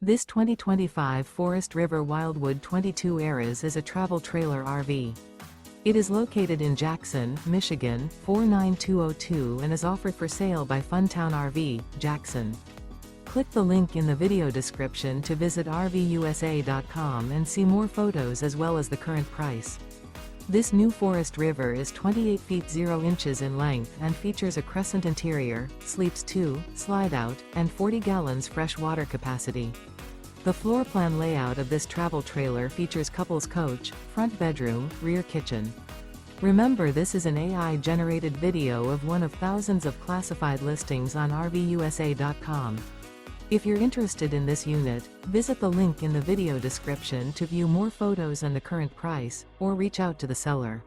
This 2025 Forest River Wildwood 22 Eras is a travel trailer RV. It is located in Jackson, Michigan, 49202 and is offered for sale by Funtown RV, Jackson. Click the link in the video description to visit RVUSA.com and see more photos as well as the current price. This new Forest River is 28 feet 0 inches in length and features a CRESCENT interior, sleeps 2, Slideout, and 40 gallons fresh water capacity. The floor plan layout of this travel trailer features couples coach, front bedroom, rear kitchen. Remember, this is an AI-generated video of one of thousands of classified listings on RVUSA.com. If you're interested in this unit, visit the link in the video description to view more photos and the current price, or reach out to the seller.